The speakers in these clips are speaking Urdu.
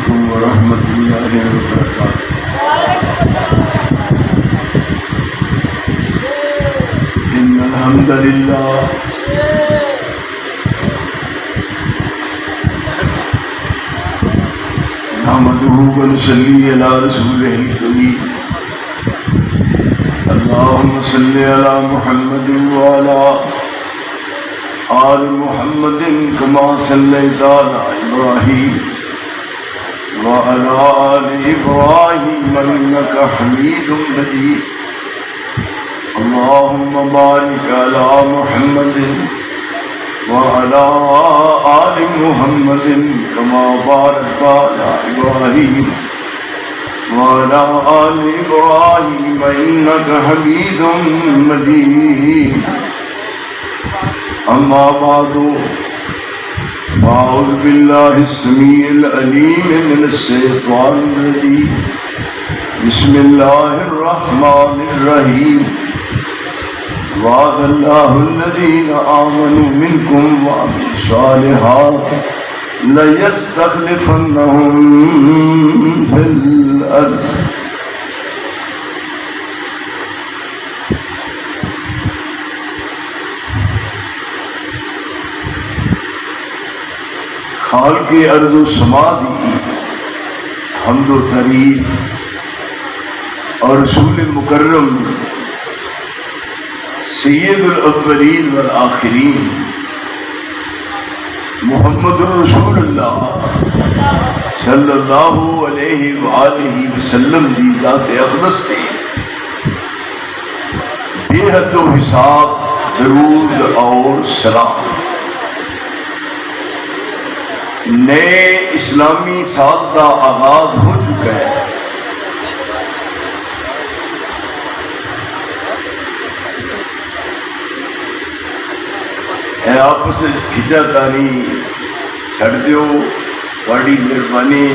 علیکم ورحمۃ اللہ وبرکاتہ۔ ان الحمد للہ نحمده ونصلي على رسوله الكريم اللهم صل على محمد وعلى آل محمد كما صليت على إبراهيم وعلى آل إبراهيم إنك حميد مجيد اللهم بارك على محمد وعلى آل محمد كما باركت على إبراهيم وعلى آل إبراهيم إنك حميد مجيد أما بعد أعوذ بالله السميع العليم من الشيطان الرجيم بسم الله الرحمن الرحيم وعد الله الذين آمنوا منكم وعملوا الصالحات ليستخلفنهم في الأرض خالق ارض و سما دی حمد و تعریف اور رسول مکرم سید الاولین والآخرین محمد رسول اللہ صلی اللہ علیہ وآلہ وسلم دی ذات اقدس تے بے حد و حساب درود اور سلام۔ نئے اسلامی سال کا آغاز ہو چکا ہے۔ اے آپس کھچا تانی چھڑ دیو، بڑی مہربانی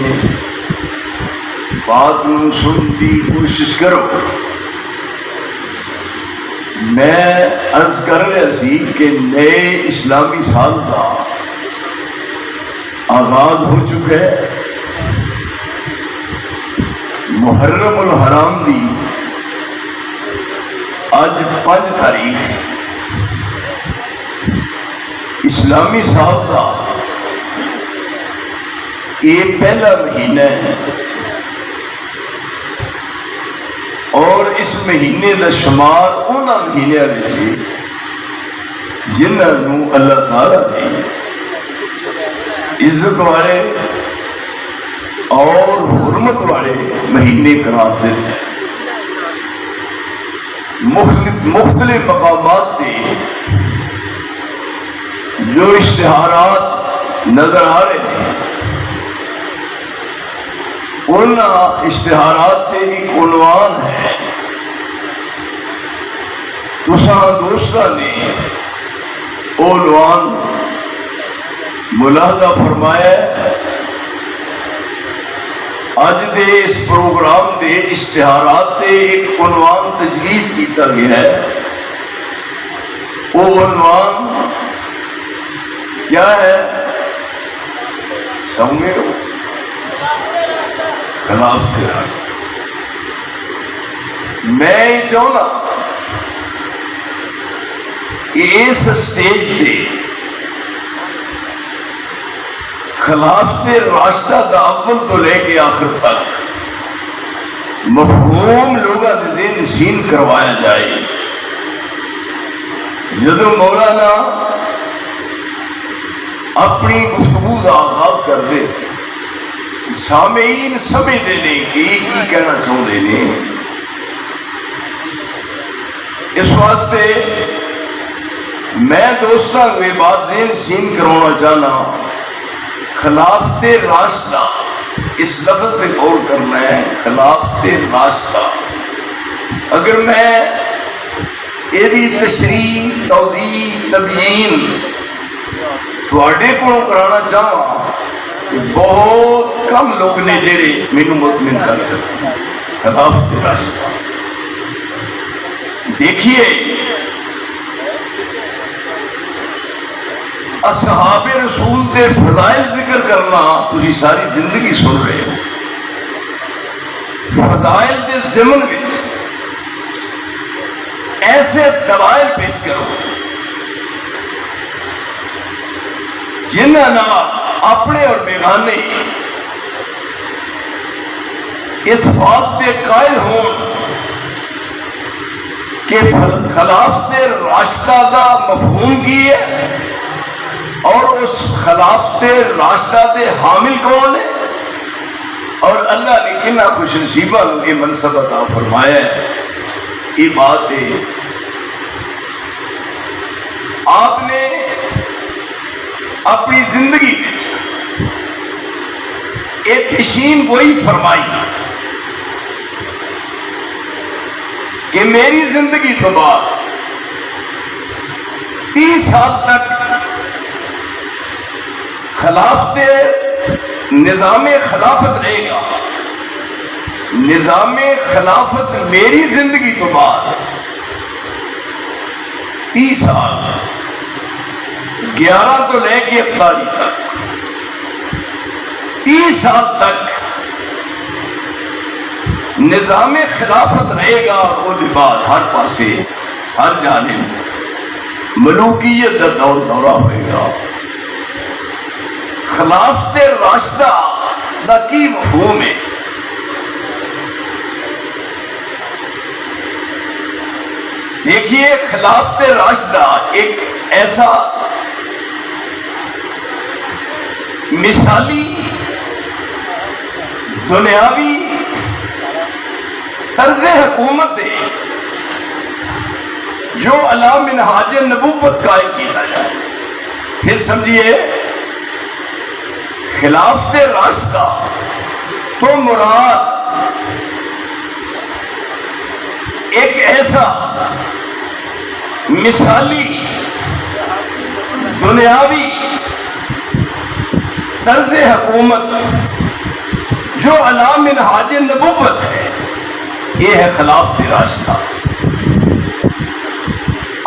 بات نو سن دی کوشش کرو۔ میں عرض کر رہا سی کہ نئے اسلامی سال کا آغاز ہو چکا ہے۔ محرم الحرام دی آج 5 تاریخ اسلامی سال کا یہ پہلا مہینہ ہے، اور اس مہینے کا شمار انہاں مہینوں میں جنہوں اللہ تعالیٰ نے عزت والے اور حرمت والے مہینے قرار دیتے ہیں۔ مختلف مقامات پہ جو اشتہارات نظر آ رہے ہیں، ان اشتہارات پہ ایک عنوان ہے، تساں دوستاں نے وہ عنوان ملاحظہ فرمایا۔ اج دے اس پروگرام دے اشتہارات تے ایک عنوان تجویز کیتا گیا ہے۔ وہ عنوان کیا ہے؟ سمجھے ہو؟ خلاف کے راستے۔ میں یہ چاہنا کہ اس سٹیج پہ خلافت راستہ کا اول تو لے کے آخر تک مفہوم لوگوں کے ذہن نشین کروایا جائے۔ جب مولانا اپنی گفتگو کا آغاز کر دے، سامعین سمجھتے ہیں کہ کی کہنا چاہتے ہیں۔ اس واسطے میں دوستاں کو یہ بات ذہن نشین کروانا چاہنا، خلافت راستہ، اس لفظ پہ غور کرنا ہے۔ خلافت راستہ، اگر میں یہ تشریح توضیح تبیین تھوڑے کو کرانا چاہوں کہ بہت کم لوگ نے جڑے مینوں مطمئن کر سکتے ہیں۔ خلافت راستہ دیکھیے، اصحاب رسول کے فضائل ذکر کرنا تسی ساری زندگی سن رہے ہو. فضائل کے ضمن وچ ایسے دلائل پیش کرو جنہاں اپنے اور بیگانے اس بات کے قائل ہون کہ خلافت راشدہ کا مفہوم کی ہے اور اس خلافت راشدہ کے حامل کون ہے اور اللہ نے کنہ خوش نصیبہ یہ منصب عطا فرمایا ہے. یہ بات ہے آپ نے اپنی زندگی ایک نشین گوئی فرمائی کہ میری زندگی تو بعد 30 سال تک خلافت نظام خلافت رہے گا. نظام خلافت میری زندگی تو بعد 30 سال 11 تو لے کے 48 تک 30 سال تک نظام خلافت رہے گا اور اس کے بعد ہر پاسے ہر جانب ملوکیت کا دور دورہ ہوئے گا. خلافت راشدہ کا کی مفہوم ہے؟ دیکھیے خلافت راشدہ ایک ایسا مثالی دنیاوی طرز حکومت ہے جو علی منہاج نبوت قائم کیا جائے. پھر سمجھیے خلافت راشدہ تو مراد ایک ایسا مثالی دنیاوی طرز حکومت جو علی منہاج نبوت ہے. یہ ہے خلافت راشدہ.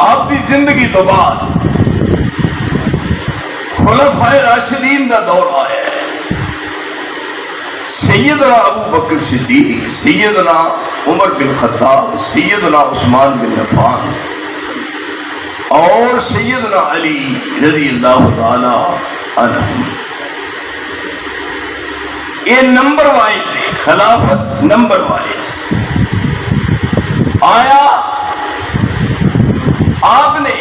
آپ کی زندگی تو بعد خلفائے راشدین کا دور آیا ہے. سیدنا ابو بکر صدیق، سیدنا عمر بن خطاب، سیدنا عثمان بن عفان اور سیدنا علی رضی اللہ تعالی عنہ. یہ نمبر وائز ہے، خلافت نمبر وائز آیا. آپ نے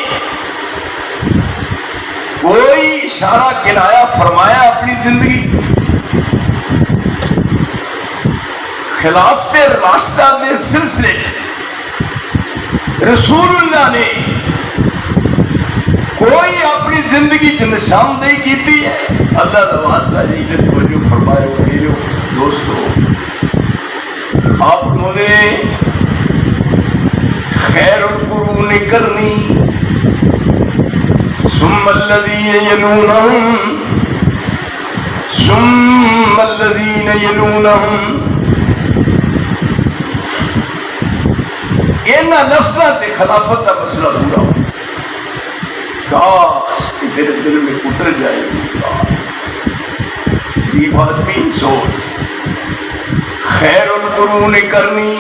کوئی اشارہ کنایا فرمایا اپنی زندگی خلافت راشدہ کے سلسلے رسول اللہ نے کوئی اپنی زندگی چ نشاندہی کی ہے؟ اللہ کا واسطہ جی توجہ فرمائے میرے دوستو. آپ نے خیر القرون کرنی ثم الذین یلونہم ثم الذین یلونہم. انہاں لفظاں تے خلافت کا مسئلہ پورا ہو. کاش کہ میرے دل میں اتر جائے گی. شریف آدمی سوچ خیر القرون کرنی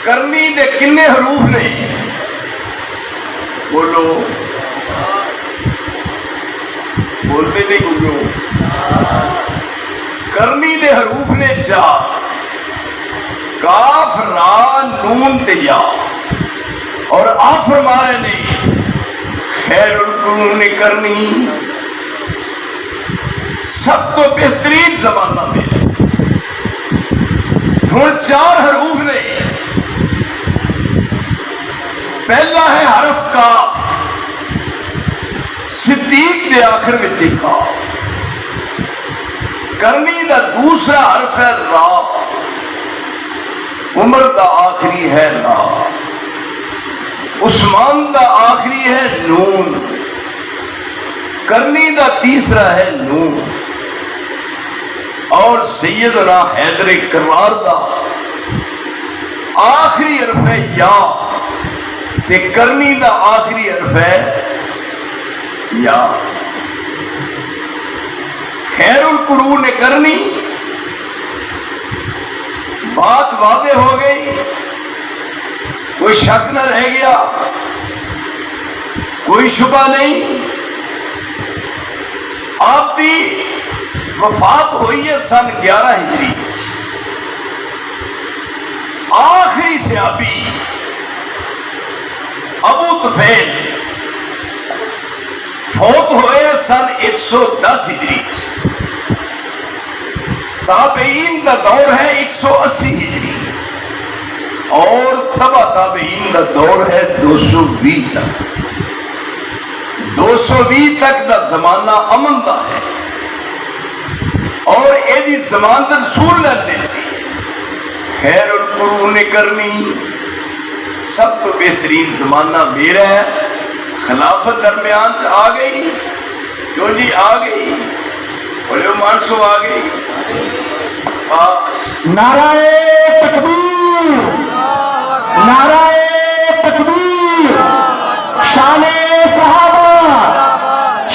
کرنی دے کنے حروف نے؟ بولو، بولتے نہیں بولو. کرنی دے حروف نے 4 کاف را نون تے یا. اور آپ فرما رہے نے خیر القرون کرنی سب تو بہترین زمانہ میں. ہوں 4 حروف نے. پہلا ہے حرف کاف، صدیق دے آخر میں کاف. کرنی دا دوسرا حرف ہے را، عمر دا آخری ہے لا، عثمان دا آخری ہے نون، کرنی دا تیسرا ہے نون، اور سیدنا حیدر کرار دا آخری حرف ہے یا، تے کرنی دا آخری حرف ہے یا خیر القرون کرنی بات واضح ہو گئی، کوئی شک نہ رہ گیا، کوئی شبہ نہیں۔ آپ کی وفات ہوئی ہے سن 11 ہجری، آخری صحابی ابو طفیل فوت ہوئے سن 110 ہجری، تابعین کا دور ہے 180 ہجری، اور تبع تابعین کا دور ہے 220 تک۔ 220 تک دا زمانہ امن دا ہے، اور یہ زمانت رسول نے خیر القرون کرنی، سب تو بہترین زمانہ میرا ہے۔ خلافت درمیان سے آ گئی، کیوں جی آ گئی، بولے مانسو آ گئی۔ نعرہ تکبیر، نعرہ تکبیر، شان صحابہ،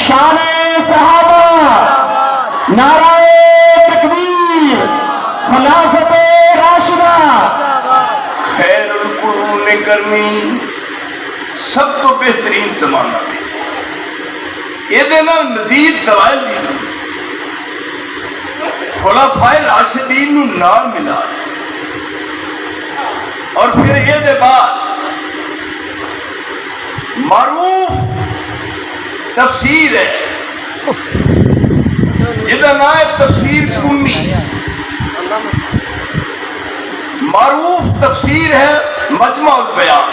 شان صحابہ، نعرہ تکبیر، خلافت راشدہ۔ خیر القرون کرنی سب تو بہترین زمانہ ہے، یہ مزید دلائل دی خلفائے راشدین نو نال ملا، اور پھر یہ بعد معروف تفسیر ہے جہاں نام ہے تفسیر کمی، معروف تفسیر ہے مجمع البیان،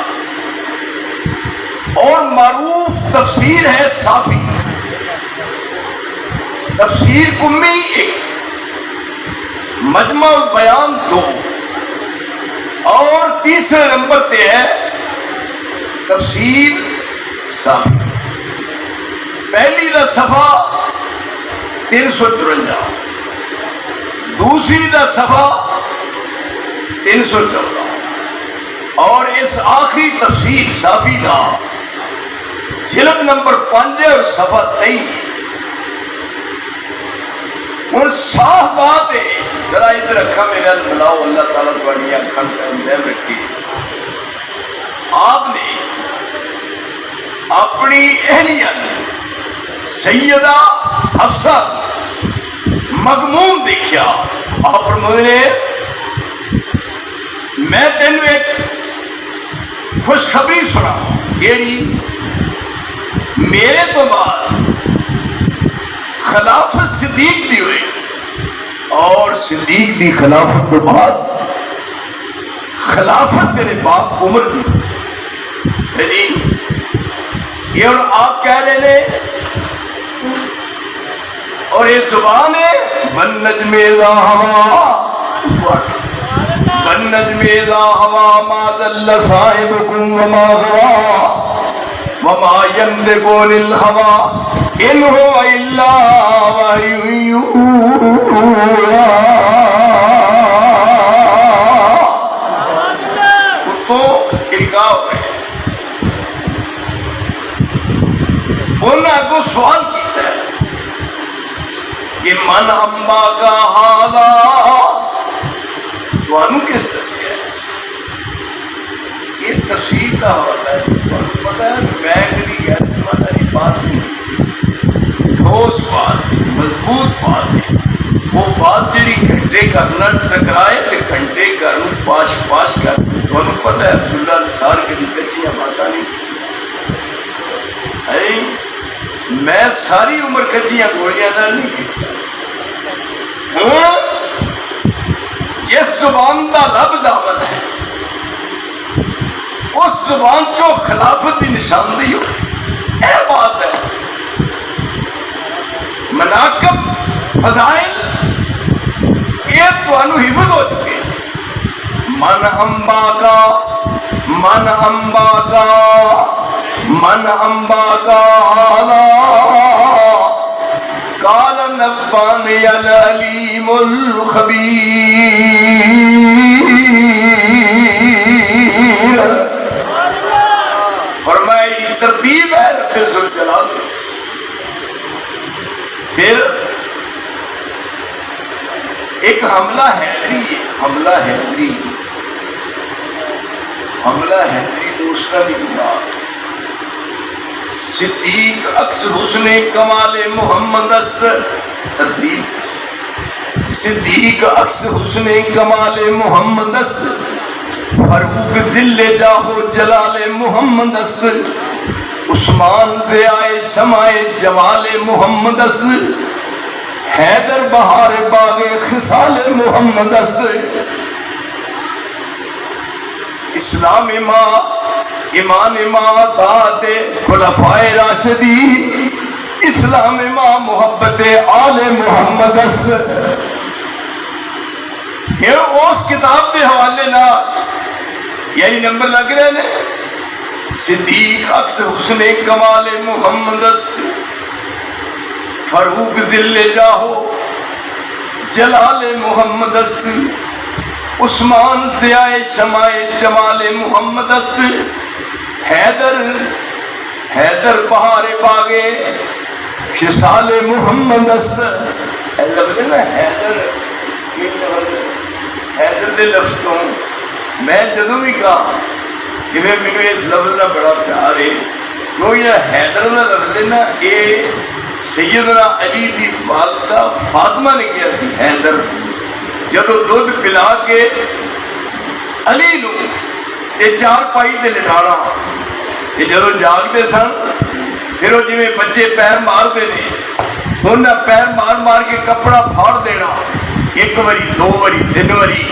اور معروف تفسیر ہے صافی۔ تفسیر کمی 1، مجمع البیان 2، اور تیسرے نمبر پہ ہے تفسیر صافی۔ پہلی دا صفحہ 354، دوسری دا صفحہ 314، اور اس آخری تفسیر صافی دا جلد نمبر 5 اور صفحہ 23۔ اور صاف بات ہے، ذرا ادھر رکھا میرے بلاؤ، اللہ تعالیٰ بڑی اکھن قائم رکھی۔ آپ نے اپنی اہلیہ سیدہ حفصہ مغموم دیکھا، آپ فرماتے ہیں میں تینوں ایک خوشخبری سنا، کیڑی؟ میرے تو بعد خلافت صدیق دی ہوئی، اور صدیق دی خلافت تو بعد خلافت تیرے باپ عمر دی۔ یہ اور آپ کہہ رہے ہیں، اور یہ زبان ہے والنجم اذا ہوا، والنجم اذا ہوا ما ضل صاحبكم وما غوى وما ينطق عن الهوى ان هو الا وحی یوحی۔ تو القاء ہے، انہوں کو سوال کیتا ہے کہ من انبا کا حالا، تو انہوں کس دسیا ہے؟ یہ تفسیر کا حوالہ ہے، پتہ ہے میں کری گیا تمہاری بات نہیں، ٹھوس بات، مضبوط بات ہے، وہ بات جڑی گھنٹے کرنا ٹکرائے تو گھنٹے کروں پاش پاش کر۔ تمہیں پتہ ہے عبداللہ نثار کے بھی کچیاں باتاں نہیں، میں ساری عمر کچیاں گولیاں نال نہیں کی۔ جس زبان دا رب دعوت ہے، اس زبان چو خلافت کی نشاندہی ہو، اے بات ہے۔ مناقب فضائل یہ تو انو حفظ ہو چکے، من انبا کا، من انبا کا، من انبا کا حالا قال نبانی العلیم الخبیر۔ فرمائی ترتیب ہے رب ذوالجلال، پھر ایک حملہ حیدری ہے، حملہ حیدری دوسرا نہیں تھا. صدیق عکس حسن کمال محمد است، ترتیب صدیق عکس حسن کمال محمد است، فاروق ذل جاہو جلال محمد است، عثمان ضیائے سمائے جمال محمد است، حیدر بہار باغ خصال محمد است. اسلام ماں ایمان ماں طاعت خلفائے راشدی، اسلام ماں محبت آل محمد است. پھر اس کتاب کے حوالے نہ یعنی نمبر لگ رہے ہیں. صدیق عکس حسن کمال محمد است، فاروق ذل جاہو جلال محمد است، عثمان ضیائے شمائے جمال محمد است، حیدر بہار باغے خصال محمد است. لفظ نا حیدر دے لفظ تو میں جدوں بھی کہا کہ مجھے اس لفظ کا بڑا پیار ہے، کیوں یہ حیدر کا لفظ ہے نا، یہ سیدنا علی دی والدہ فاطمہ نے کیا سی. حیدر جدو دودھ پلا کے علی نو یہ چار پائی تے لٹانا، یہ جدو جاگتے سن پھر وہ جی بچے پیر مارتے ہیں، انہیں پیر مار مار کے کپڑا پھاڑ دینا، ایک باری دو باری تین باری.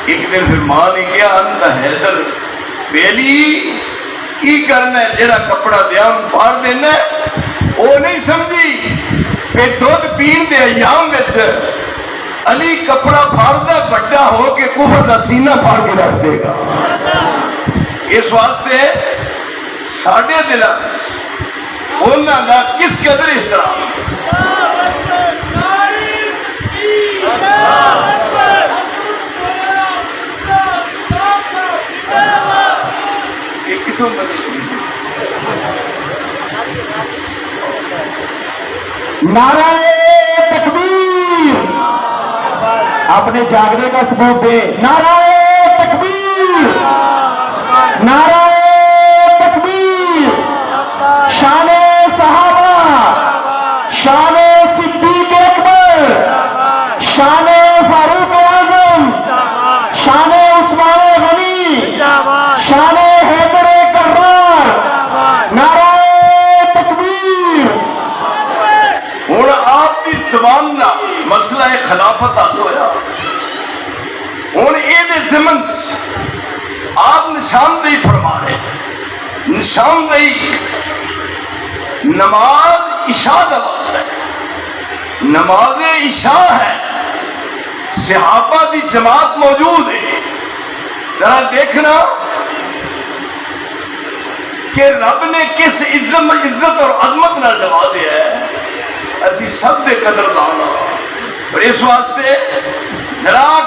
ایک دن پھر ماں نے کیا انت حیدر پہلی کی کرنا ہے، جڑا کپڑا دیا پھاڑ دینا. وہ نہیں سمجھی کہ دودھ پین دے ایام وچ علی کپڑا پھاڑتا بڑا ہو کے کفر دا سینہ پھاڑ کے رکھ دے گا. اس واسطے ساڈے دلاں وچ انہاں دا کس قدر احترام. نعرہ تکبیر، اپنے جاگنے کا ثبوت دے. نعرہ تکبیر، نعرہ تکبیر. شان صحابہ، شان صدیق اکبر، شان فاروق اعظم، شان عثمان غنی، شان حیدر کرار. نعرہ تکبیر. ہوں آپ کی زبان نہ مسئلہ خلافت حل ہوا. ہوں یہ ضمن آپ نشاندہی فرما رہے. نشاندہی نماز عشاء کا وقت ہے، نماز عشاء ہے، صحابہ کی جماعت موجود ہے. ذرا دیکھنا کہ رب نے کس عزت اور عظمت نہ نوازیا ہے. اسی سب دے قدردان ہوں، اور اس واسطے ذرا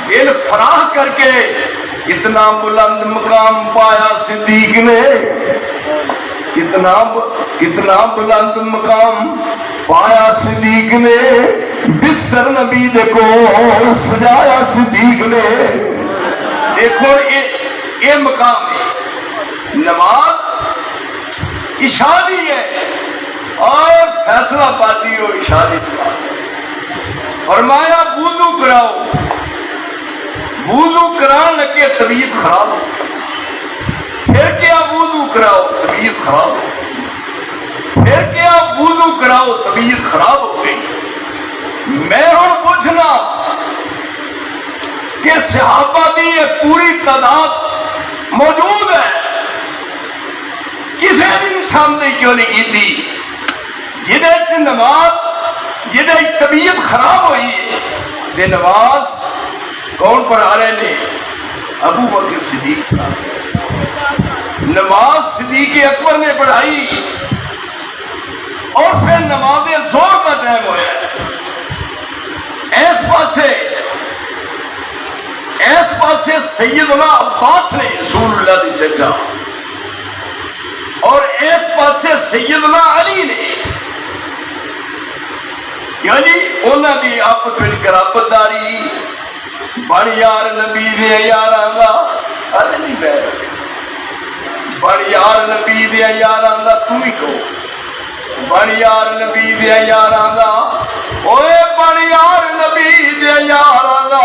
دل فراہ کر کے کتنا بلند مقام پایا صدیق نے، کتنا بلند مقام پایا صدیق نے، بستر نبی کو سجایا صدیق نے. دیکھو یہ مقام ہے. نماز عشاء دی ہے اور فیصلہ پاتی ہو عشاء دی. فرمایا وضو کراؤ، وضو کران لگے طبیعت خراب ہو. پھر کیا وضو کراؤ طبیعت خراب ہو. پھر کیا وضو کراؤ طبیعت خراب ہو گئی. میں ہوں پوچھنا کہ صحابہ کی یہ پوری تعداد موجود ہے، کسی بھی نشاندہی کیوں نہیں کی تھی جہد نماز جہد طبیعت خراب ہوئی ہے. نماز کون پڑھا رہے ہیں؟ ابو بکر صدیق. نماز صدیق اکبر نے پڑھائی اور پھر نماز زور کا ٹائم ہوا. اس پاسے سیدنا عباس نے رسول اللہ دی چچا، اور اس پاسے سیدنا علی نے. یعنی انہاں دی آپس وچ قرابت داری بن یار نبی دے یاراں دا اتے نہیں بیٹھ بن یار نبی دے یاراں دا تم ہی کہو بن یار نبی دے یاراں دا اوے بن یار نبی دے یاراں دا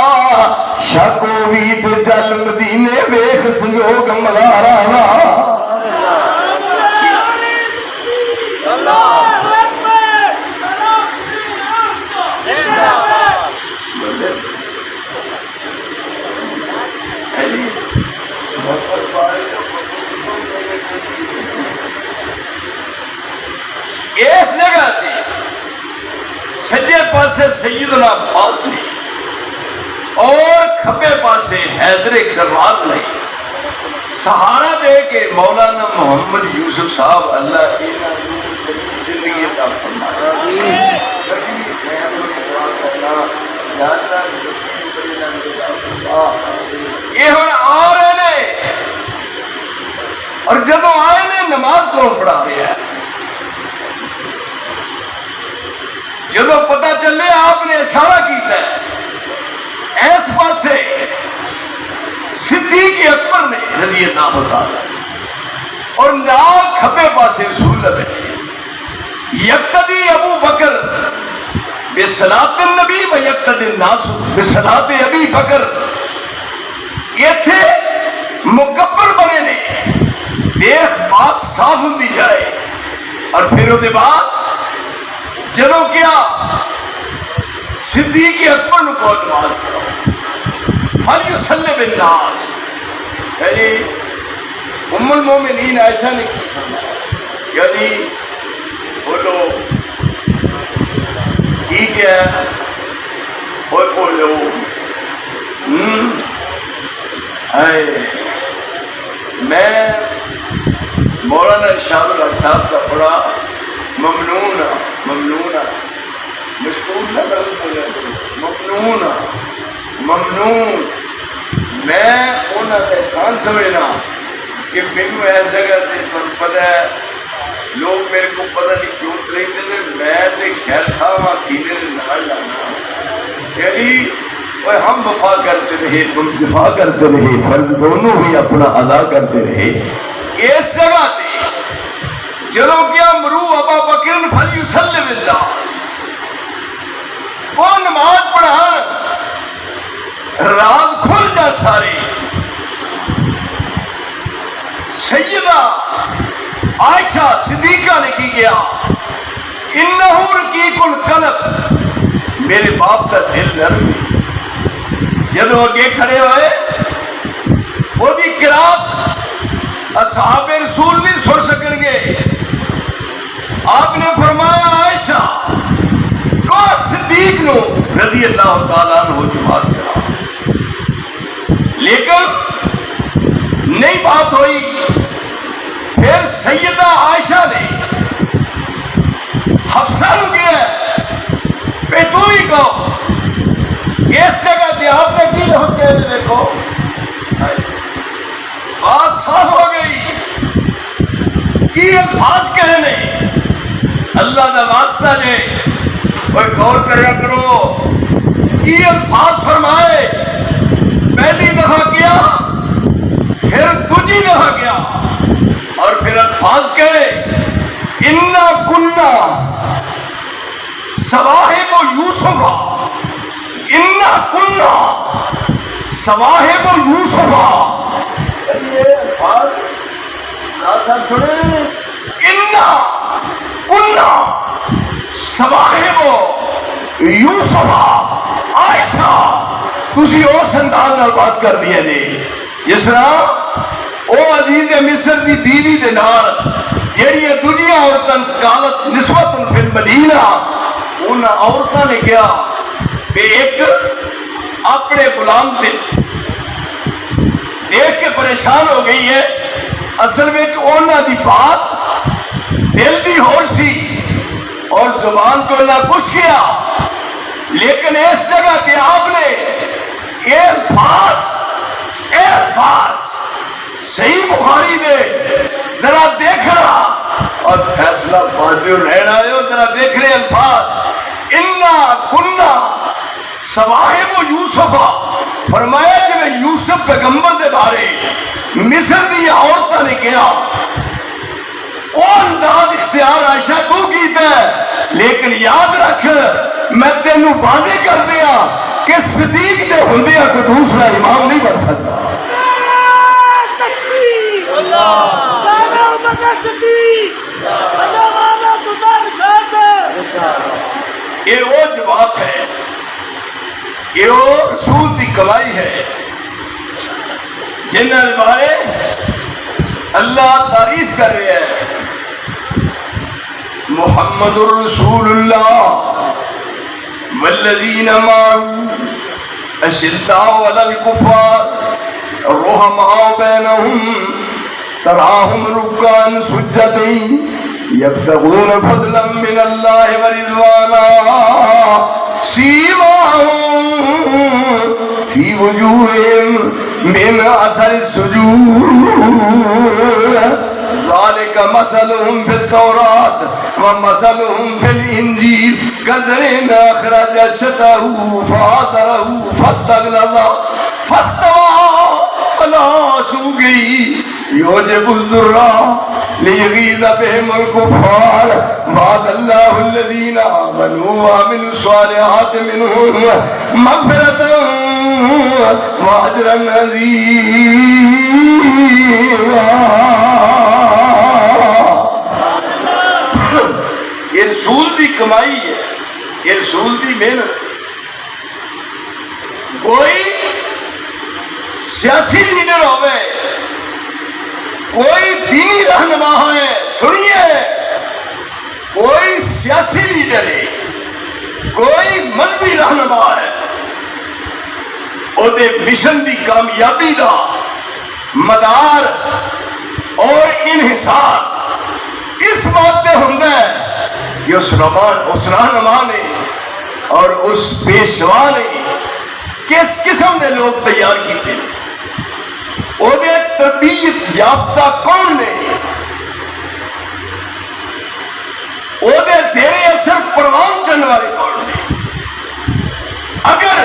شک امید جل مدینے ویکھ سنجوگ ملاراں دا اس جگہ تے سجے پاسے سیدنا عباس نے اور کھبے پاسے حیدر کرار نے سہارا دے کے مولانا محمد یوسف صاحب اللہ زندگی عطا فرمائے یہ ہن آ رہے نے اور جب آئے نے نماز کون پڑھا رہا ہے جب پتہ چلے آپ نے اشارہ کیتا ہے اس پاسے صدیق اکبر نے رضی اللہ تعالی اور نال کھبے پاسے رسول اللہ بیٹھے یقتدی ابو بکر بصلاۃ النبی و یقتدی الناس بصلاۃ ابی بکر یہ تھے مکبر بنے نے دیکھ بات صاف ہوتی جائے اور پھر وہ بعد جدو کیا صدیق اکبر نو کو نماز پڑھو فلیصلی بالناس یعنی ام المومنین ایسا نے کی فرمایا یعنی بولو ٹھیک ہے کوئی بولو میں مولانا ارشاد الحق صاحب کا پڑھا ممنون ممنون مشکور نہ ممنون ممنون میں انہوں کا احسان سمجھنا کہ مینو اس جگہ سے پتہ ہے لوگ میرے کو پتہ نہیں کیوں خریدتے ہیں میں تو خیر تھا وہاں سینے سے نہ جانا یعنی ہم وفا کرتے رہے تم جفا کرتے رہے فرض دونوں ہی اپنا ادا کرتے رہے اس جگہ تے جلو کیا مرو ابا بکر فلیصلی بالناس وہ نماز پڑھان راز کھل جا سارے سیدہ عائشہ صدیقہ نے کی گیا انہو رقیق القلب میرے باپ کا دل نرم جدو اگے کھڑے ہوئے وہ بھی قرات اصحاب رسول نہیں سن سکیں گے آپ نے فرمایا عائشہ کو صدیق نو رضی اللہ تعالیٰ عنہ جماعت کرا لیکن نہیں بات ہوئی پھر سیدہ عائشہ نے حفصہ نو گیا پہ تو ہی کہو اس جگہ تے آپ نے کی لوگ کہہ رہے دیکھو بات صاف ہو گئی کی الفاظ کہنے اللہ دا واسطہ دے کوئی غور کریا کرو یہ الفاظ فرمائے پہلی دفعہ کیا پھر دوسری دفعہ کیا اور پھر الفاظ کہے انا کنا صواحب یوسف انا کنا صواحب یوسف یہ الفاظ سب سنے انا کنا صواحب یوسف عائشہ تسی اس انداز نال بات کر دی نے جس طرح او عزیز مصر دی بیوی دے نال جیڑی دنیا عورتاں سکالت نسبت فی المدینہ ان عورتاں نے کیا کہ ایک اپنے غلام تے دیکھ کے پریشان ہو گئی ہے اصل میں انہاں دی بات دل دی ہور سی اور زبان تو نہ کچھ کیا لیکن اس جگہ تے آپ نے یہ الفاظ صحیح بخاری دے ذرا دیکھنا اور فیصلہ بازیوں رہنا ہے ذرا دیکھنے الفاظ انا کننا صواحب یوسفا، فرمایا کہ میں یوسف پیغمبر دے بارے مصر دی عورتاں نے کیا وہ انداز اختیار عائشہ تو کیتا ہے، لیکن یاد رکھ میں تینوں واضح کر دیا کہ صدیق دے ہوندیا کوئی دوسرا امام نہیں بن سکتا۔ یہ وہ جواب ہے، یہ وہ رسول کی کمائی ہے جنہاں بارے اللہ تعریف کر رہے ہیں۔ محمد الرسول اللہ والذین معه اشداء علی الکفار رحماء بینہم تراہم رکعا سجدا یبتغون فضلا من اللہ ورضوانا سیماہم فی وجوہہم من اثر السجود ذالک مثلهم فی التوراۃ ومثلهم فی الانجیل کزرع اخرج شطأہ فآزرہ فاستغلظ فاستوى علی سوقہ یعجب الضراء لیغیظ بہم الکفار وعد اللہ الذین آمنوا وعملوا الصالحات منهم مغفرۃ واجرا عظیما۔ یہ رسول دی کمائی ہے، یہ رسول دی محنت۔ کوئی سیاسی لیڈر ہوئے، کوئی دینی رہنما ہے، سنیے، کوئی سیاسی لیڈر ہے، کوئی مذہبی رہنما ہے، وہ دے مشن دی کامیابی دا مدار اور انحصار اس بات پہ ہوتا ہے کہ اس رہنما نے اور اس پیشوا نے کس قسم دے لوگ تیار کیتے، وہ دے تربیت یافتہ کون نے، وہ دے زیر اثر پروان چڑھنے والے کون نے۔ اگر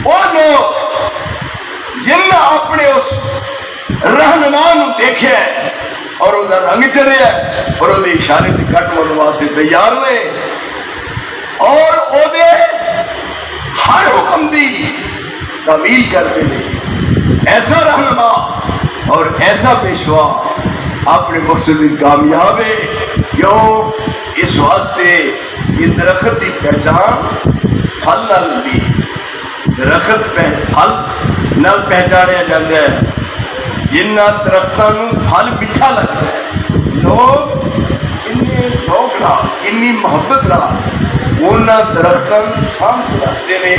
وہ لوگ جن اپنے اس رہنما نو دیکھے اور وہ رنگ چڑھے اور وہ اشارے سے کٹ مڑ واسطے تیار نے اور وہ ہر حکم دی تعمیل کرتے ہیں، ایسا رہنما اور ایسا پیشوا اپنے مقصد میں کامیاب ہے۔ کیوں؟ اس واسطے یہ درخت کی پہچان پھل نہ لگی، درخت پھل نہ پہچانیا جاتا ہے، جنہ درختوں پھل میٹھا لگتا ہے، لوگ انی شوق نال انی محبت نال انہاں درختوں تھام سے رکھتے ہیں۔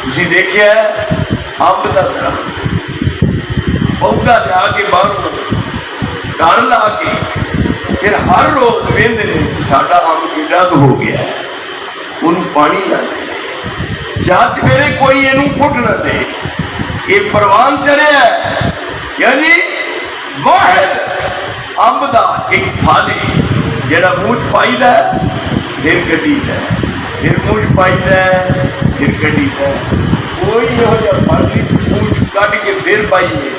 تسی دیکھیا ہے امب دا درخت پودا جا کے باہر گھر لا کے پھر ہر روز ویندے نے ساڈا امب کیڈا ہو گیا ہے، ان پانی نہ دے، جات میرے کوئی یہ پٹ نہ دے، یہ پروان چڑھے ہے، یعنی واحد امب دا ایک پھل ہے جڑا منہ پائی ہے پھر کٹی ہے، پھر منہ پائی ہے پھر کٹی ہے، کوئی یہو جہا پھل نہیں منہ کٹ کے پھر پائی ہے۔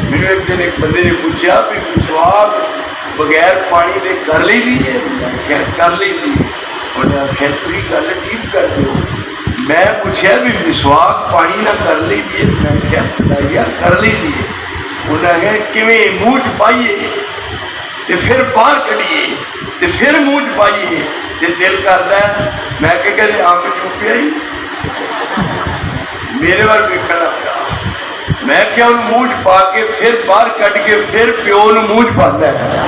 میرے ایک دن ایک بندے نے پوچھا بھی مسواک بغیر پانی دے کر لی دی ہے، کر لی دی، انہوں نے آخیا تھی گل ٹھیک کر دو۔ میں پوچھا بھی مسواک پانی نہ کر لی دی، میں کیا سنایا کر لی دی، انہوں نے کیویں منہ چ پائیے تے پھر باہر کڈیے تے پھر منہ چ پائیے تے دل کرتا ہے میں کہ کہتے امب چھپیا ہی میرے وال ویکھنا پیا، میں کیا انہوں منہ چ پا کے پھر باہر کٹ کے پھر پیو نو منہ چ پاتا ہے،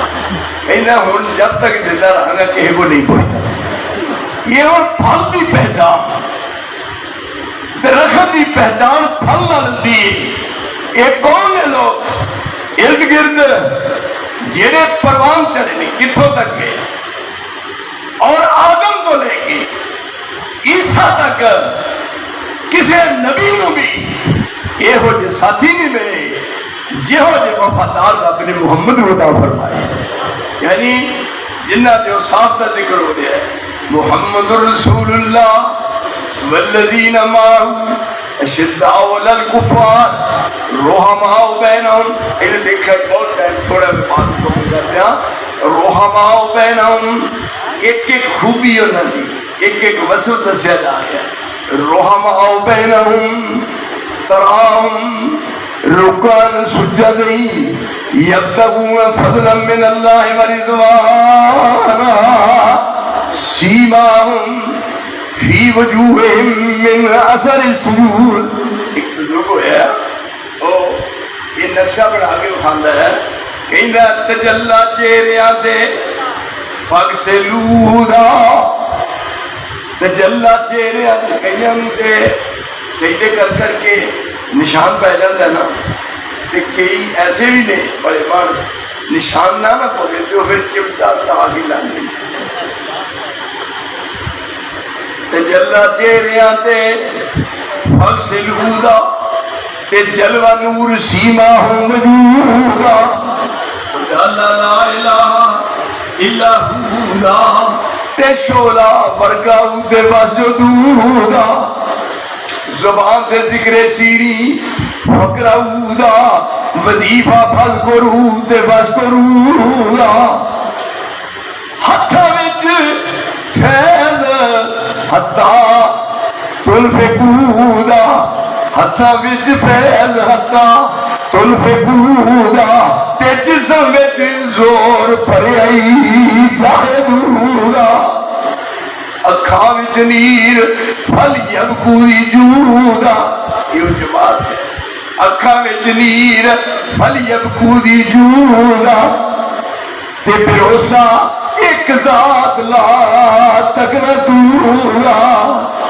کہنا ہوں جب تک زندہ رہا گا کسی کو نہیں پوچھتا۔ یہ اور پھل کی پہچان، درخت کی پہچان پھل نہ لگتی ہے۔ یہ کون ہے لوگ ارد گرد جڑے پروان چڑھے نے کتوں تک گئے، اور آدم تو لے کے عیسیٰ تک کسی نبی نو بھی یہو جے ساتھی نہیں ملے جہو جے وفادار رب نے محمد عطا فرمائے، یعنی جنہ دے صاحب کا ذکر ہو رہا ہے محمد رسول اللہ والذین معه اشداء علی الکفار رحماء بینہم. یہ دیکھا بہت ٹائم تھوڑا بات کروں گا پیا. رحماء بینہم ایک ایک خوبی انہوں نے ایک ایک وصف دسیا جا رہا ہے. رحماء بینہم تراہم رکعا سجدا یبتغون فضلا من اللہ ورضوانا سیماہم فی وجوہہم من اثر السجود. ایک بزرگ ہے یہ نقشہ بنا کے اٹھانا ہے. کہندا تجلا چہریاں تے فاغسلودا تجلا چہریاں تے کئیاں تے سجدے کر کر کے نشان پہ جاتا ہے نا. کئی ایسے بھی نہیں بڑے مانس نشان نہ پڑے تو پھر چمٹا تاغ ہی لانے. تجلا چہریاں تے فاغسلودا تے جلوہ نور سیماہم وجودا لا الہ الا ہوا تے شولا برگا دے وسجودا زبان تے ذکر سیری فقرا وظیفہ پھل کرو تے واسکرودا ہتھاں وچ فیض حتا تنفقودا ہتھاں وچ فیض حتا تنفقودا تے جسم وچ زور پریائی جاہدودا اکھاں وچ نیر پھل یبکوی جودا. یہ جماعت ہے. اکھاں وچ نیر پھل یبکوی جودا تے بھروسہ ایک ذات لا تقنطودا.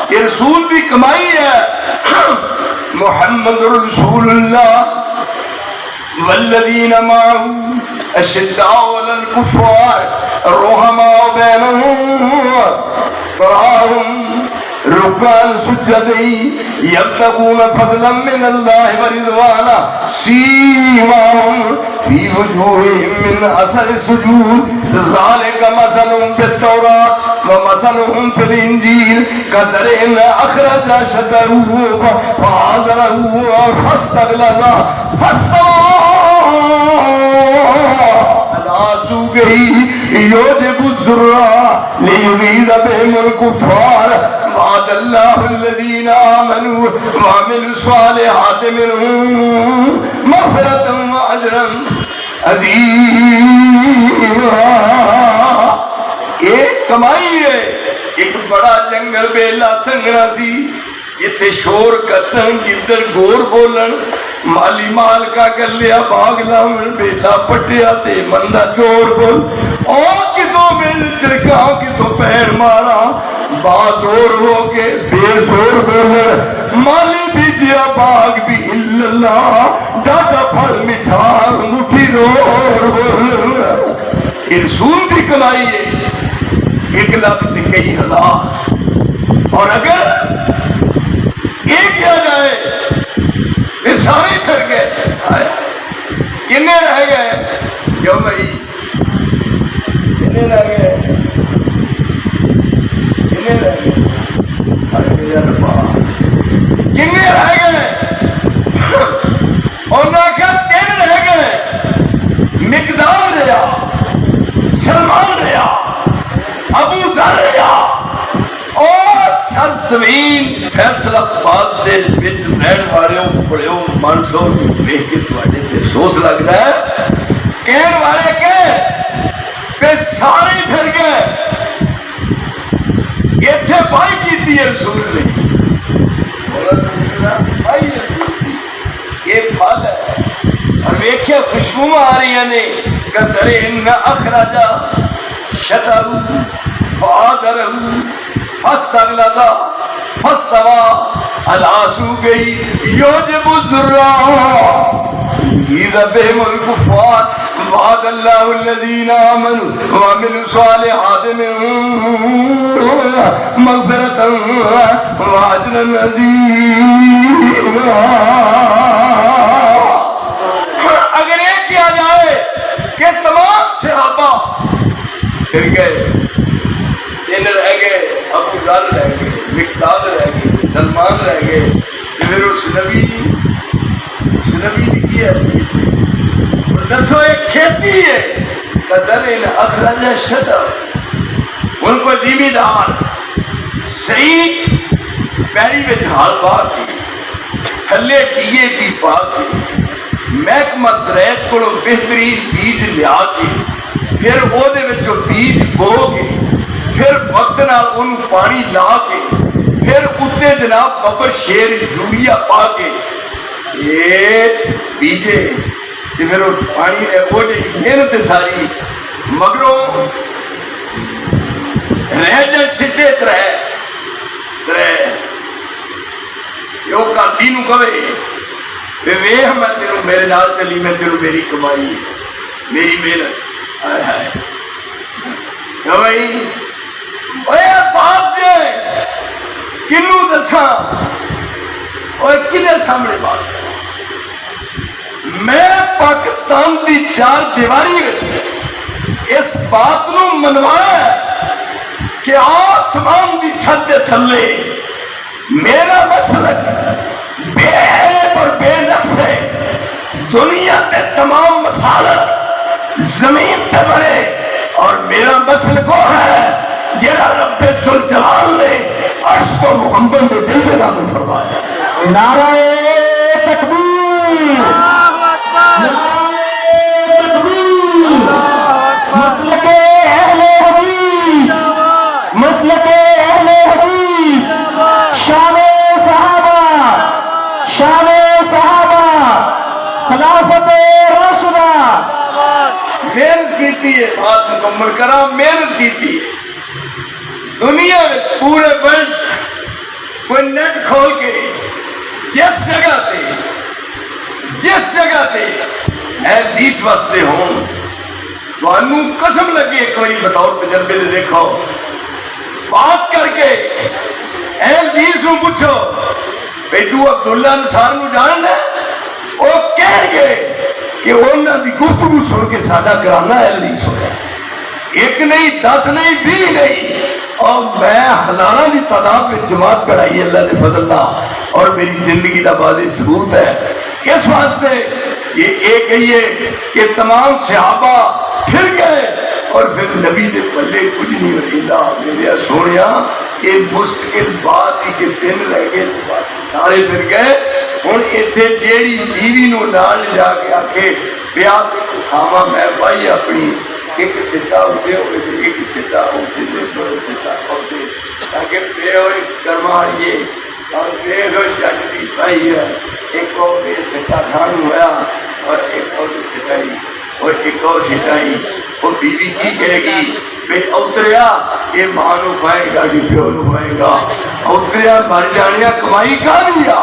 یہ رسول دی کمائی ہے. محمد رسول اللہ والذین معه اشداء علی الکفار رحماء بینہم تراہم رکعا سجدا یبتغون فضلا من اللہ ورضوانا سیماہم فی وجوہہم من اثر السجود ذالک مثلہم فی التوراۃ ومثلہم فی الانجیل کزرع اخرج شطأہ فآزرہ فاستغلظ فاستوى على سوقه يعجب الزراع ليغيظ بهم الكفار وعد الله الذين آمنوا وعملوا الصالحات منهم مغفرة وأجرا عظيما. ایک کمائی ہے. ایک بڑا جنگل بیلا سنگنا سی جتھے شور کتن گدڑ گور بولن مالی مال کا کر لیا باغ لامن بیلا پٹیا تے مندہ چور بول اور کتوں مل چرکاؤں کتوں پیر مارا بات اور ہو کے بے زور بولن مالی بھی دیا باغ بھی اللہ ڈاٹا پھل مٹھار مٹھی رور بولن. رسول دی کمائی ہے 1 لاکھ تے کئی ہزار. اور اگر ایک کیا جائے یہ سارے پھر گئے. کنے رہ گئے کیوں بھائی کنے رہ گئے کنے رہ گئے کنے رہ گئے. اور نہ کہ 3 رہ گئے. مقدام رہا سلمان رہا ابو ذر رہا اور سرزمین فیصلہ باد دے وچ رہن والے بڑیو منصور ویکھ کے تواڈے تے افسوس لگدا ہے. کہن والے کہ پہ سارے پھر گئے. ایتھے بائی کیتی ہے رسول نے بائی یہ پھل ہے. اور ویکھے خوشبو آ رہی نے کزرع اخرج شطأہ فآزرہ فاستغلظ فاستوى على سوقه يعجب الزراع ليغيظ بهم الكفار وعد الله الذين آمنوا وعملوا الصالحات منهم مغفرة وأجرا عظيما. اگر یہ کیا جائے کہ تمام صحابہ پھر گئے 3 رہ گئے گل رہ گئے، مقداد رہ گئے، سلمان رہ گئے، پھر اس نبی کی حیثیت ہے؟ اور دسو ایک کھیتی ہے قدر ان اخراج شطر، ان کو زمیندار صحیح پیری میں ہال بار کی تھلے ٹیے بھی پا کے محکمہ زراعت کو بہترین بیج لیا کے پھر وہ بیج بو کے پھر وقت نال انہوں پانی لا کے پھر اتنے جناب ببر شیر یوریا پا کے یہ بیجے کہ پھر پانی وہ محنت ساری مگروں رہ جائے سٹے ترے یہ کرتی نو کہے ویخ میں تینوں میرے نال چلی، میں تینوں میری کمائی میری محنت آئے ہائے کہ بھائی اے بات جائے کنو دساں اور کدھر سامنے بات کریں؟ میں پاکستان دی چار دیواری وچ اس بات نو منوایا ہے کہ آسمان دی چھت دے تھلے میرا مسلک بے عیب اور بے نقص ہے، دنیا کے تمام مسالک زمین پہ بڑے، اور میرا مسلک وہ ہے جڑا رب ذوالجلال نے عرش کو محمد کے دل کے نام فرمایا۔ نعرہ تکبیر، مسلک اہل حدیث، مسلک اہل حدیث، شان صحابہ، شان صحابہ، خلافت راشدہ، محنت کیتی ہے، بات مکمل کرا، محنت کیتی ہے دنیا میں پورے بنچ کوئی نیٹ کھول کے جس جگہ تے اے حدیث واسطے ہوں تو انہوں قسم لگے ایک باری بطور تجربے دے دیکھو بات کر کے اے حدیث نو پوچھو بھئی تو عبداللہ نصار نو جان ہے، وہ کہہ گئے کہ انہوں نے گفتگو سن کے سادہ کرانا ہے حدیث ہو گیا، ایک نہیں 10 نہیں 20 نہیں، اور میں ہزارہ کی تعداد میں جماعت کرائی اللہ کے فضل اللہ، اور میری زندگی کا واضح ثبوت ہے اس واسطے یہ ایک کہیے کہ تمام صحابہ پھر گئے اور پھر نبی دے پلے کچھ نہیں رہتا میرے سونیا، یہ مستقل بات ہی کہ دن رہ گئے سارے پھر گئے۔ ہوں اتنے جیڑی بیوی نو نال جا کے آکھے بیاہ کھاوا میں بھائی اپنی ایک سٹا ہوتے ہوئے ایک سٹا ہوتے دے دو سٹا ہوتے تاکہ بے ہوئے کرماریے اور بے ہوئے جاتی بھائی ہے ایک اور بے سٹا کھان ہوا اور ایک اور سٹائی اور ایک اور سٹائی، وہ بیوی کی کہے گی بے اتریا یہ ماں نو کھائے گا کہ پیو نو کھائے گا، اتریا مر جانیا کمائی کر دیا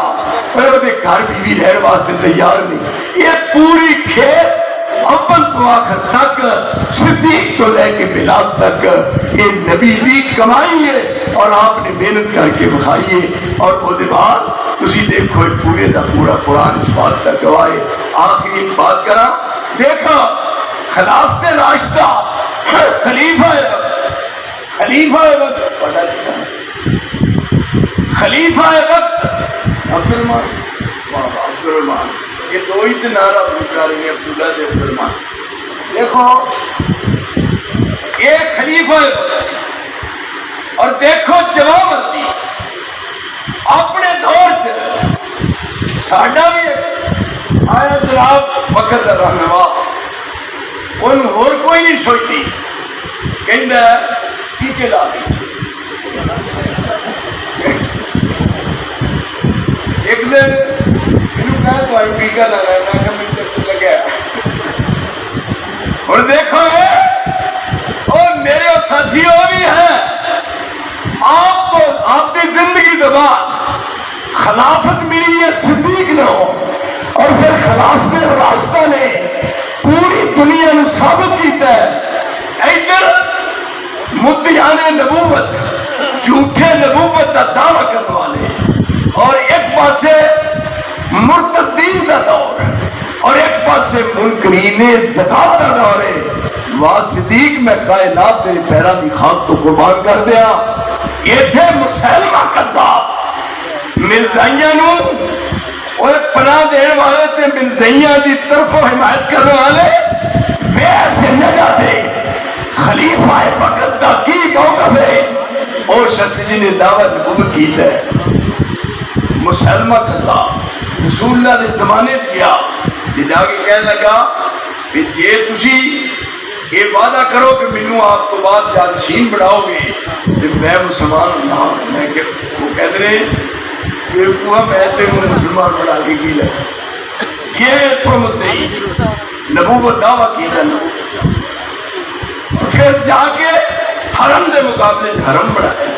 پر وہ گھر بیوی رہن واسطے تیار نہیں۔ یہ پوری کھیت اول تو آخر تک صدیق تو لے کے بلال تک یہ نبی دی کمائی ہے اور آپ نے محنت کر کے بخائیے، اور وہ بعد تسی دیکھو پورے دا پورا قرآن اس بات تک گواہے۔ آخری ایک بات کرا دیکھا خلافت راشدہ خلیفہ وقت پتا خلیفہ وقت عبدالرحمان یہ دو ہی نعرہ پوچھا رہی ہیں عبداللہ دے عبدالرحمان۔ دیکھو یہ خلیفہ اور دیکھو جواب مردی اپنے دور ساڈا بھی آیا جناب وقت رہنما ان اور کوئی نہیں سوچتی کہندا کی کے لا ایک دن ٹیکا لگایا لگا اور دیکھو اور میرے ساتھی وہ بھی ہیں آپ کو آپ کی زندگی کے بعد خلافت ملی ہے صدیق نے اور پھر خلافت راستہ نے پوری دنیا نے ثابت کیتا ہے ادھر مدعیان نبوت جھوٹے نبوت کا دعویٰ کرنے والے اور ایک پاسے مرتدین کا دور اور ایک پاسے منکرین زکات کا دور ہے۔ واہ صدیق میں کائنات تیرے پیروں کی خاک تو قربان کر دیا یہ تھے مسلمہ قذاب مرزائیاں نو اور پناہ دین والے تے مرزائیاں دی طرف حمایت کرنے والے ویسے جگہ دے خلیفہ وقت دا کی موقف ہے اور شخص جی نے دعوت نبوت کی ہے مسلمہ قذاب رسول اللہ نے زمانے کیا کہ جا کے کہنے لگا کہ جے تسی یہ وعدہ کرو کہ مینوں آپ کو بعد جانشین بڑھاؤ گے تو میں مسلمان ہوں میں کہ وہ کہتے رہے کہ کوہ میں تیروں مسلمان بڑھا کے کی لے یہ تو مدعی نبوت دعویٰ کی ہے پھر جا کے حرم دے مقابلے حرم بڑھایا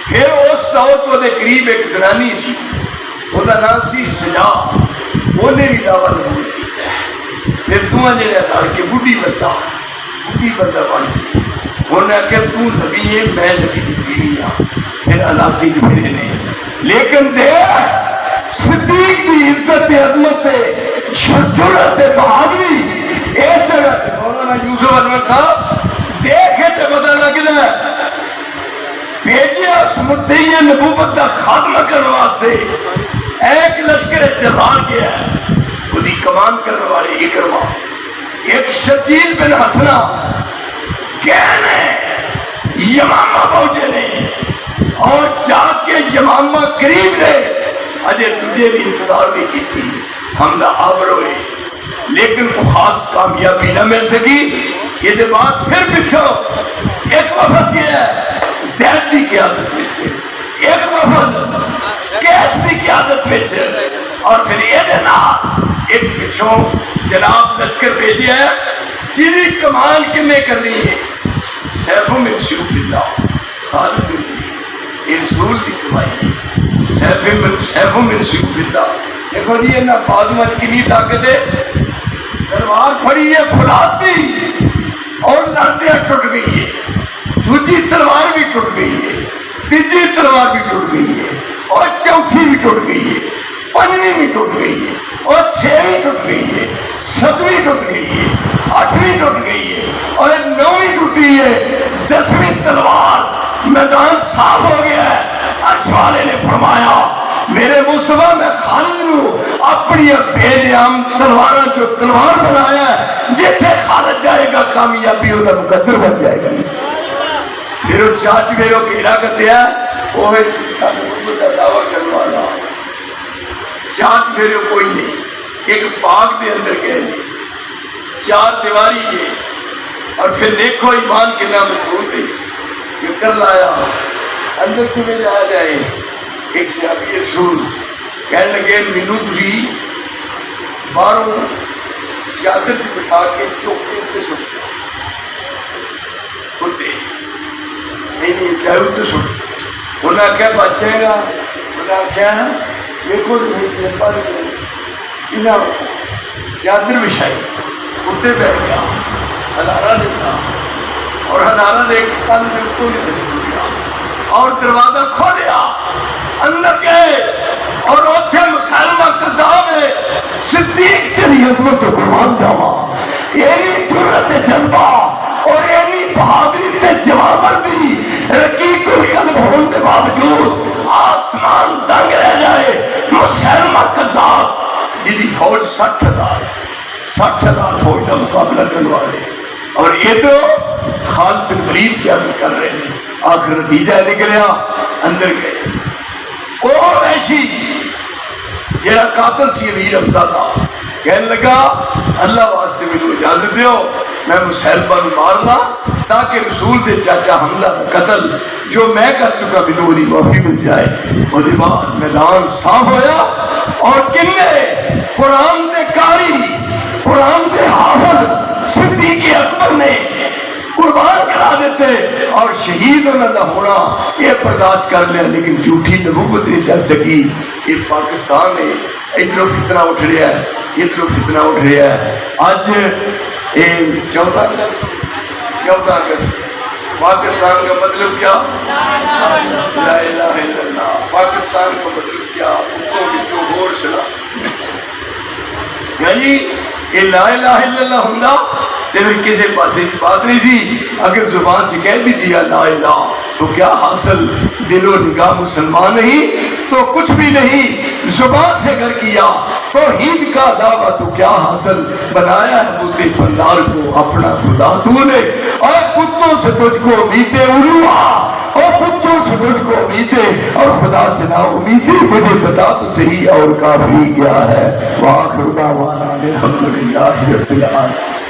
پھر اس دور تو دے قریب ایک زنانی سی وہ دا نام سی سجا وہ نے بھی دعویٰ نبوت کی ہے پھر تمہیں جڑے اتار کے بڑھی بندہ بانی انہوں نے کہا تو نبی ہے میں نبی دی بیوی ہاں پھر علاقی جو میرے نے لیکن دیکھ صدیق دی عزت عظمت جرأت بہادری ایسے مولانا یوسف احمد صاحب دیکھے تے پتہ لگدا ہے بھیجیا اس مدعی نبوت دا خاتمہ کرنے واسطے ایک لشکر جرار گیا ہے خودی کمان کرنے والے اکرمہ ایک شجیل بن حسنہ کہنے یمامہ پہنچے نے اور جا کے یمامہ قریب نے اجے تجھے بھی انتظار بھی کی تھی حملہ آور ہوئے لیکن وہ خاص کامیابی نہ مل سکی یہ دے بعد پھر پچھو ایک وفد گیا ہے زید دی قیادت وچ ایک وفد کیس دی قیادت وچ اور پھر یہ دینا ایک پچھو جناب لشکر بھیجیا ہے جیدی کمان کنے کرنی ہے سیفوں من سیوف اللہ خالد بن ولید یہ رسول کی کمائی سیفوں من سیوف اللہ دیکھو جی یہ فاطمہ کی نہیں طاقت ہے تلوار پھڑی ہے پھلاتی اور لڑدیاں ٹوٹ گئی ہے دوسری تلوار بھی ٹوٹ گئی ہے تیسری تلوار بھی ٹوٹ گئی ہے اور چوتھی بھی ٹوٹ گئی ہے پنجویں بھی ٹوٹ گئی ہے اور چھویں ٹوٹ گئی ہے ساتویں ٹوٹ گئی ہے آٹھویں ٹوٹ گئی ہے اور نویں ٹوٹی ہے دسویں تلوار میدان صاف ہو گیا ہے عرش والے نے فرمایا میرے مصطفیٰ میں خالد نو اپنی بے نیام تلواروں جو تلوار بنایا ہے جتنے خالد جائے گا کامیابی ہوگا مقدر بن جائے گا پھر وہ چاچ میرے گھیرا کرتے ہیں وہ دعویٰ کرنے والا چاچ میرے کوئی نہیں ایک باغ دے اندر گئے چار دیواری ہے اور پھر دیکھو ایمان کے نام مضبوط ہے یہ کر لایا اندر تمہیں جایا جائے ایک صحابی رسول کہنے لگے مینوں تسی باہروں چادر سے بٹھا کے چوکے اتنے سٹ ہوتے نہیں چاہے اتنے سٹ انہوں نے کیا بچ جائے گا انہوں نے کیا دیکھو چادر بچھائی اتنے بیٹھ گیا ہنارا دیتا اور ہنارا دیکھ کل میں کو نہیں دیا اور دروازہ کھولیا اندر گئے اور اتنے مسلمہ قذاب ہے صدیق تیری عظمت کو قربان جاوا یہی جرأت جذبہ اور یہی بہادری تے جوامردی رقیق القلب ہونے کے باوجود آسمان دنگ رہ جائے مسلمہ قذاب جدی فوج 60,000 فوج کا مقابلہ کرنے والے اور یہ تو خالد بن ولید کیا کر رہے ہیں آخر نتیجہ نکلیا اندر گئے اور ایسی جڑا قاتل سی امیر حمزہ تھا کہنے لگا اللہ واسطے مجھے اجازت دیو میں مسیلمہ کو مارنا تاکہ رسول دے چاچا حمزہ کا قتل جو میں کر چکا مجھے وہی معافی مل جائے اور بعد میدان صاف ہویا اور کنے قرآن دے قاری قرآن دے حافظ صدیق اکبر نے قربان کرا دیتے اور شہید انہوں نے ہونا یہ برداشت کر لیا لیکن جھوٹی نبوت نہیں چل سکی یہ پاکستان ہے ادھر فتنہ اٹھ رہا ہے ادھر فتنہ اٹھ رہا ہے آج 14 اگست پاکستان کا مطلب کیا لا الہ الا اللہ پاکستان کا مطلب کیا یعنی یہ لا الہ الا اللہ ہوں تو پھر کسی پاس بات نہیں سی اگر زبان سے کہہ بھی دیا لا الہ تو کیا حاصل؟ دل و نگاہ مسلمان نہیں تو کچھ بھی نہیں، زبان سے اگر کیا توحید کا دعویٰ تو کیا حاصل؟ بنایا ہے بت پندار کو اپنا خدا تو نے، اور کتوں سے تجھ کو امیدیں الوا، اور کتوں سے تجھ کو امیدیں، اور خدا سے نا امیدیں، مجھے بتا تو صحیح اور کافی کیا ہے؟ وآخر دعوانا الحمدللہ رب العالمین۔